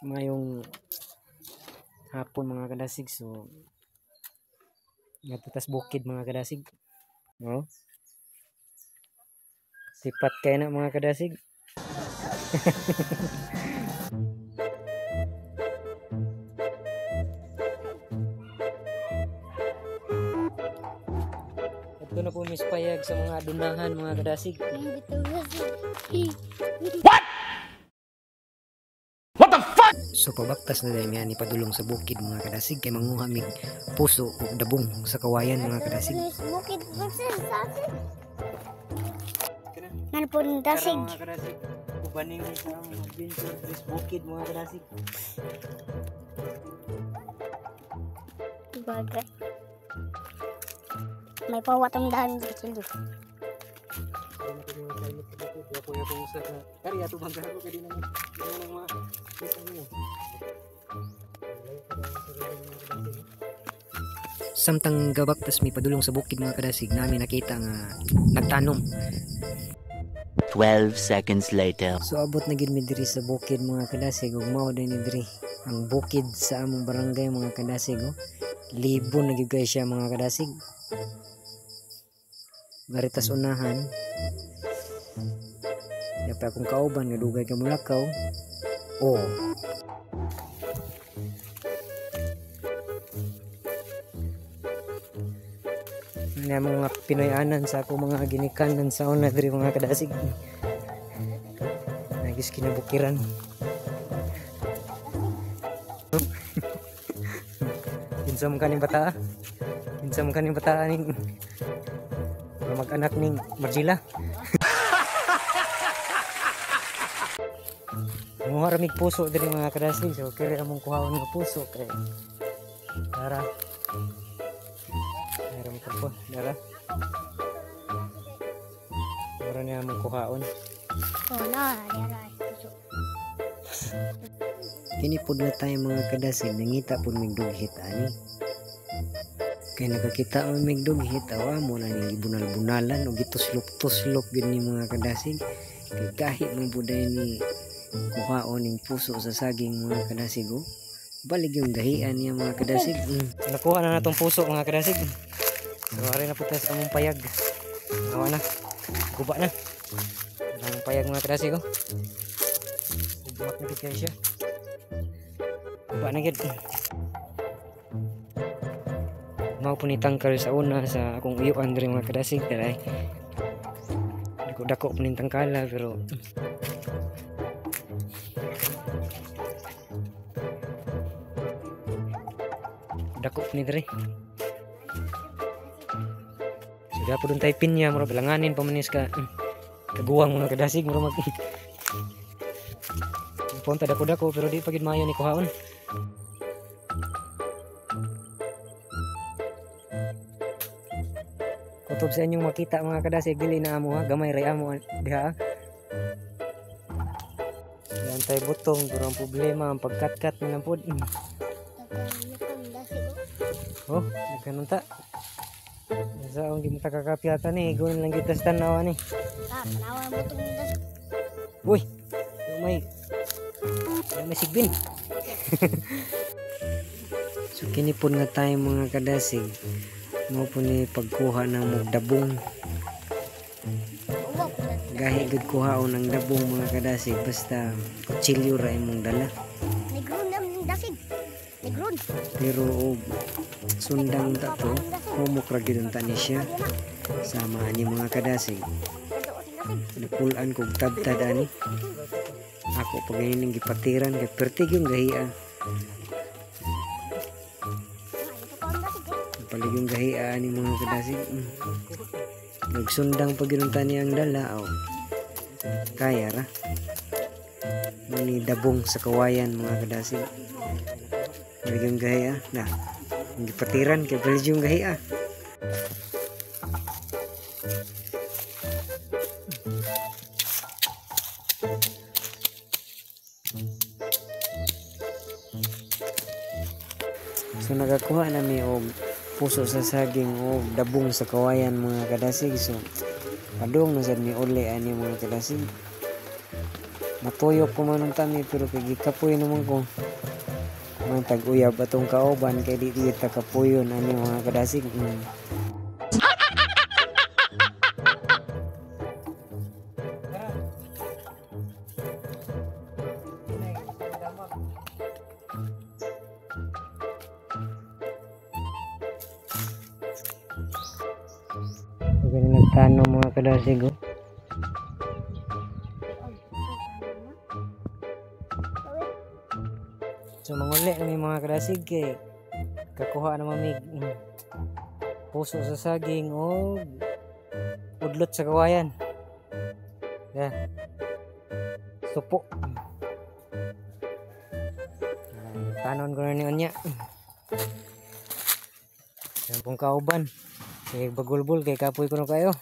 Ngayong hapon mga kadasig, so nagtutas bukid mga kadasig. No? Sipat kayo na mga kadasig. Ito na po mispayag sa mga dunahan mga kadasig. What? What the fuck? So pabaktas na dahil nga ni padulong sa bukid mga kadasig kay manguha mig puso o dabong sa kawayan mga kadasig. Bukid nan po ng dasig. Mga kadasig, ubaning sa mga adventure sa bukid mga kadasig. Bagay. May pawatong dahan sa sildo. Kari ato bangga ko kadi nang mga samtang gabaktas mi padulong sa bukid mga kadasig namin nakita nga nagtanom. 12 seconds later. So abot na gid mi diri sa bukid mga kadasig ug mao din ni diri ang bukid sa among barangay mga kadasig. Libon na gid kay siya mga kadasig. Garitas unahan. Yapa akong kauban nga dugay ka mulakaw. Oh. Na mga Pinoyanan sa ako mga ginikanan sa una diri mga kadasig. Nagis kinabukiran. Kinsa man kaning bata? Kinsa man kaning bata ning mag-anak ning Marjila? Muha ramig puso diri mga kadasig. So kaya among kuhaon nga puso kay tara. Meron ko po, dara. Meron niya among kuhaon. Oh, na, Kini pud na tayo mga kadasig nangita pud mig dughit ani. Kay nakakita man mig dughit awa mo na ning bunal-bunalan ug gituslop-tuslop gid ni mga kadasig. Kay kahit man buday ni kuhaon ning puso sa saging mga kadasig o. Balig yung gahian niya mga kadasig. Nakuha na natong puso mga kadasig. So ari na po tayo sa among payag. Awa na. Guba na. Among payag mga kadasig o. Gubat na gid kayo siya. Guba na gid. Mao po ni tangkal sa una sa akong uyuan diri mga kadasig. Taray. Dako po ni tangkala pero dako po ni diri. Sudah po dun tayo pinya mura bilanganin pamanis ka kaguwang mga kadasig mura mag punta dako-dako pero di pagid maayo ni kuhaon. Kutob sa inyong makita mga kadasig dili na amo ha gamay ray amo diha. Yan tayo butong pero ang problema ang pagkat-kat na lang po. Oh, nagkanon ta. Sa ang di kakapyata ni, gawin lang kita sa tanawa ni. tanawa mo itong dasig. Uy, may sigbin. So kinipon nga tayo mga kadasig. Mo po ni pagkuha ng magdabong. Gahi gud kuhaon ang dabong mga kadasig basta kutsilyo ra imong dala. Negron naman yung dasig. Negron. Pero sundang ta to, humok ra gid unta ni siya. Sama ani mga kadasig. Napulan kog tabtad ani. Ako pagayon gipatiran kay pertig yung gahian. Palig yung gahian ni mga kadasig. Nagsundang paginunta niya ang dala. Oh. Kaya ra. Muni dabong sa kawayan mga kadasig. Palig yung gahian. Na, gipatiran kay palig yung gahian. So nagakuha na mi og puso sa saging o dabong sa kawayan mga kadasig. So padung na sad mi uli ani mga kadasig. Matuyok ko man ang tami pero kay gikapoy naman ko. Man tag-uyab atong kauban kay di kita kapuyon ani mga kadasig. Ganun nagtanong mga kadasig oh. So manguli kami mga kadasig kay kakuha naman mig puso sa saging o udlot sa kawayan. Yeah. Supo. Tanon ko na ni Onya. Yan pong kauban. Kay bagulbul kay kapoy ko na kayo.